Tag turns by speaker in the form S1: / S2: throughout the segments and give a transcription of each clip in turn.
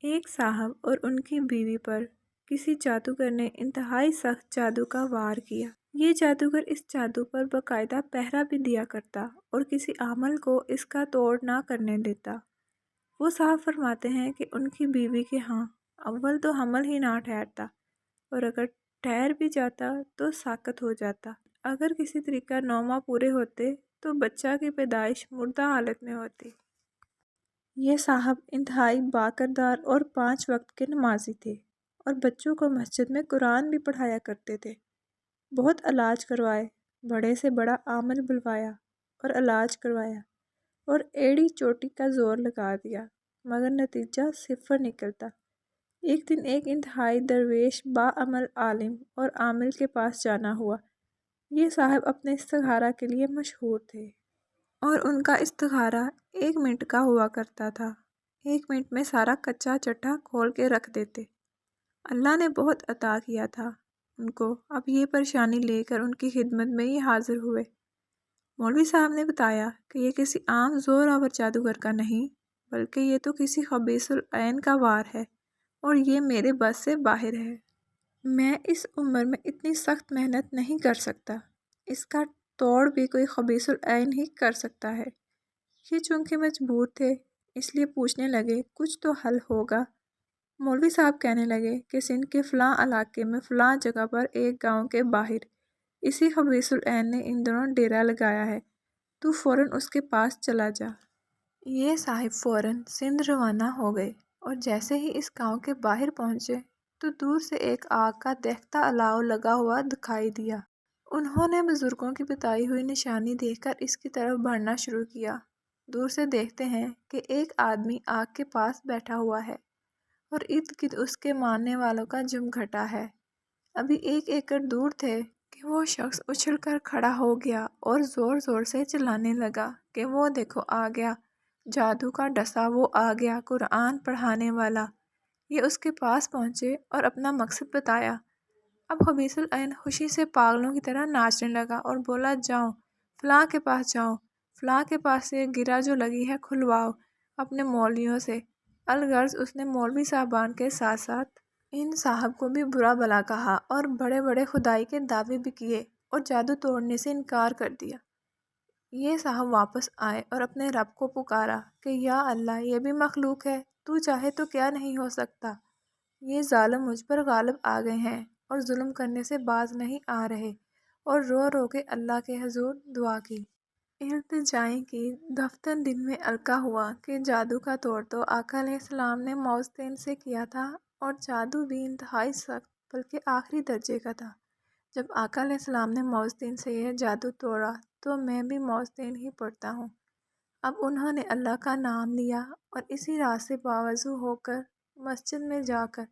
S1: ایک صاحب اور ان کی بیوی پر کسی جادوگر نے انتہائی سخت جادو کا وار کیا۔ یہ جادوگر اس جادو پر باقاعدہ پہرا بھی دیا کرتا اور کسی عمل کو اس کا توڑ نہ کرنے دیتا۔ وہ صاحب فرماتے ہیں کہ ان کی بیوی کے ہاں اول تو حمل ہی نہ ٹھہرتا، اور اگر ٹھہر بھی جاتا تو ساقط ہو جاتا۔ اگر کسی طریقہ 9 ماہ پورے ہوتے تو بچہ کی پیدائش مردہ حالت میں ہوتی۔ یہ صاحب انتہائی باکردار اور 5 وقت کے نمازی تھے اور بچوں کو مسجد میں قرآن بھی پڑھایا کرتے تھے۔ بہت علاج کروائے، بڑے سے بڑا عامل بلوایا اور علاج کروایا اور ایڑی چوٹی کا زور لگا دیا، مگر نتیجہ صفر نکلتا۔ ایک دن ایک انتہائی درویش باعمل عالم اور عامل کے پاس جانا ہوا۔ یہ صاحب اپنے استخارہ کے لیے مشہور تھے اور ان کا استخارہ 1 منٹ کا ہوا کرتا تھا۔ 1 منٹ میں سارا کچا چٹھا کھول کے رکھ دیتے۔ اللہ نے بہت عطا کیا تھا ان کو، اب یہ پریشانی لے کر ان کی خدمت میں یہ حاضر ہوئے۔ مولوی صاحب نے بتایا کہ یہ کسی عام زور آور جادوگر کا نہیں، بلکہ یہ تو کسی خبیث العین کا وار ہے اور یہ میرے بس سے باہر ہے۔ میں اس عمر میں اتنی سخت محنت نہیں کر سکتا، اس کا توڑ بھی کوئی خبیث العین ہی کر سکتا ہے۔ یہ چونکہ مجبور تھے اس لیے پوچھنے لگے کچھ تو حل ہوگا۔ مولوی صاحب کہنے لگے کہ سندھ کے فلاں علاقے میں فلاں جگہ پر ایک گاؤں کے باہر اسی خبیث العین نے ان دنوں ڈیرا لگایا ہے، تو فوراً اس کے پاس چلا جا۔ یہ صاحب فوراً سندھ روانہ ہو گئے اور جیسے ہی اس گاؤں کے باہر پہنچے تو دور سے ایک آگ کا دہتا الاؤ لگا ہوا دکھائی دیا۔ انہوں نے بزرگوں کی بتائی ہوئی نشانی دیکھ کر اس کی طرف بڑھنا شروع کیا۔ دور سے دیکھتے ہیں کہ ایک آدمی آگ کے پاس بیٹھا ہوا ہے اور ارد گرد اس کے ماننے والوں کا جمگھٹا ہے۔ ابھی 1 ایکڑ دور تھے کہ وہ شخص اچھل کر کھڑا ہو گیا اور زور زور سے چلانے لگا کہ وہ دیکھو آ گیا، جادو کا ڈسا وہ آ گیا، قرآن پڑھانے والا۔ یہ اس کے پاس پہنچے اور اپنا مقصد بتایا۔ اب خبیث العین خوشی سے پاگلوں کی طرح ناچنے لگا اور بولا جاؤ فلاں کے پاس جاؤ، فلاں کے پاس سے گرہ جو لگی ہے کھلواؤ اپنے مولویوں سے۔ الغرض اس نے مولوی صاحبان کے ساتھ ساتھ ان صاحب کو بھی برا بھلا کہا اور بڑے بڑے خدائی کے دعوے بھی کیے اور جادو توڑنے سے انکار کر دیا۔ یہ صاحب واپس آئے اور اپنے رب کو پکارا کہ یا اللہ، یہ بھی مخلوق ہے، تو چاہے تو کیا نہیں ہو سکتا۔ یہ ظالم مجھ پر غالب آ گئے ہیں اور ظلم کرنے سے باز نہیں آ رہے، اور رو رو کے اللہ کے حضور دعا کی، التجائیں کی۔ دفتر دن میں القا ہوا کہ جادو کا توڑ تو آقا علیہ السلام نے موذتین سے کیا تھا اور جادو بھی انتہائی سخت بلکہ آخری درجے کا تھا۔ جب آقا علیہ السلام نے موذتین سے یہ جادو توڑا تو میں بھی موذتین ہی پڑھتا ہوں۔ اب انہوں نے اللہ کا نام لیا اور اسی رات سے باوضو ہو کر مسجد میں جا کر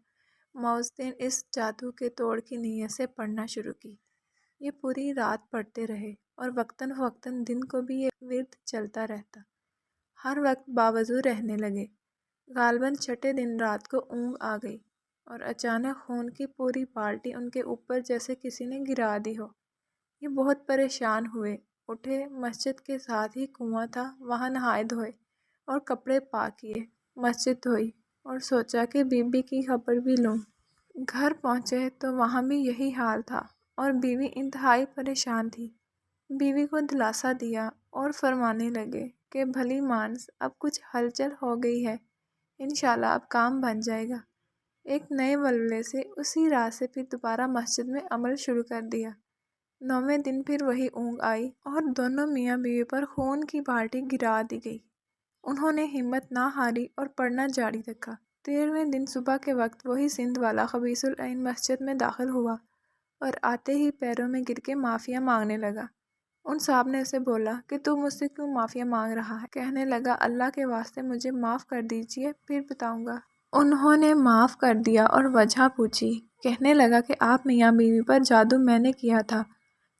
S1: موذتین اس جادو کے توڑ کی نیت سے پڑھنا شروع کی۔ یہ پوری رات پڑھتے رہے اور وقتاً فوقتاً دن کو بھی یہ ورد چلتا رہتا۔ ہر وقت باوضو رہنے لگے۔ غالباً چھٹے دن رات کو اونگ آ گئی اور اچانک خون کی پوری بالٹی ان کے اوپر جیسے کسی نے گرا دی ہو۔ یہ بہت پریشان ہوئے، اٹھے، مسجد کے ساتھ ہی کنواں تھا وہاں نہائے دھوئے اور کپڑے پاک کیے، مسجد دھوئی اور سوچا کہ بی بی کی خبر بھی لوں۔ گھر پہنچے تو وہاں بھی یہی حال تھا اور بیوی انتہائی پریشان تھی۔ بیوی کو دلاسا دیا اور فرمانے لگے کہ بھلی مانس، اب کچھ ہلچل ہو گئی ہے، انشاءاللہ اب کام بن جائے گا۔ ایک نئے ولولے سے اسی رات سے پھر دوبارہ مسجد میں عمل شروع کر دیا۔ 9ویں دن پھر وہی اونگ آئی اور دونوں میاں بیوی پر خون کی بالٹی گرا دی گئی۔ انہوں نے ہمت نہ ہاری اور پڑھنا جاری رکھا۔ 13ویں دن صبح کے وقت وہی سندھ والا خبیث العین مسجد میں داخل ہوا اور آتے ہی پیروں میں گر کے معافیا مانگنے لگا۔ ان صاحب نے اسے بولا کہ تو مجھ سے کیوں معافیا مانگ رہا ہے؟ کہنے لگا اللہ کے واسطے مجھے معاف کر دیجئے، پھر بتاؤں گا۔ انہوں نے معاف کر دیا اور وجہ پوچھی۔ کہنے لگا کہ آپ میاں بیوی پر جادو میں نے کیا تھا۔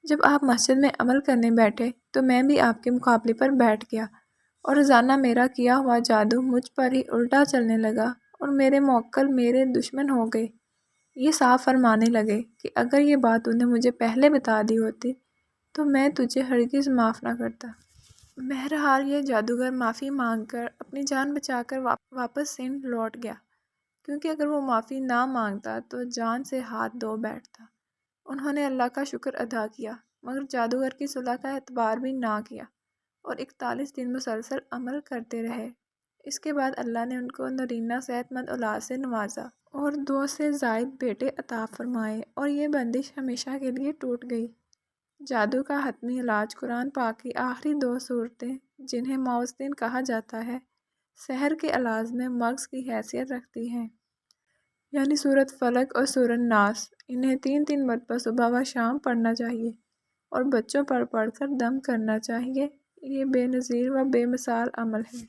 S1: جب آپ مسجد میں عمل کرنے بیٹھے تو میں بھی آپ کے مقابلے پر بیٹھ گیا اور روزانہ میرا کیا ہوا جادو مجھ پر ہی الٹا چلنے لگا اور میرے موکل میرے دشمن ہو گئے۔ یہ صاحب فرمانے لگے کہ اگر یہ بات تو نے مجھے پہلے بتا دی ہوتی تو میں تجھے ہرگز معاف نہ کرتا۔ بہرحال یہ جادوگر معافی مانگ کر اپنی جان بچا کر واپس سندھ لوٹ گیا۔ کیونکہ اگر وہ معافی نہ مانگتا تو جان سے ہاتھ دھو بیٹھتا۔ انہوں نے اللہ کا شکر ادا کیا مگر جادوگر کی صلح کا اعتبار بھی نہ کیا اور 41 دن مسلسل عمل کرتے رہے۔ اس کے بعد اللہ نے ان کو نرینہ صحت مند اولاد سے نوازا اور 2 سے زائد بیٹے عطا فرمائے اور یہ بندش ہمیشہ کے لیے ٹوٹ گئی۔ جادو کا حتمی علاج قرآن پاک کی آخری 2 صورتیں جنہیں معوذتین کہا جاتا ہے سحر کے علاج میں مغز کی حیثیت رکھتی ہیں، یعنی سورۃ فلق اور سورۃ ناس۔ انہیں 3 مرتبہ صبح و شام پڑھنا چاہیے اور بچوں پر پڑھ کر دم کرنا چاہیے۔ یہ بے نظیر و بے مثال عمل ہے۔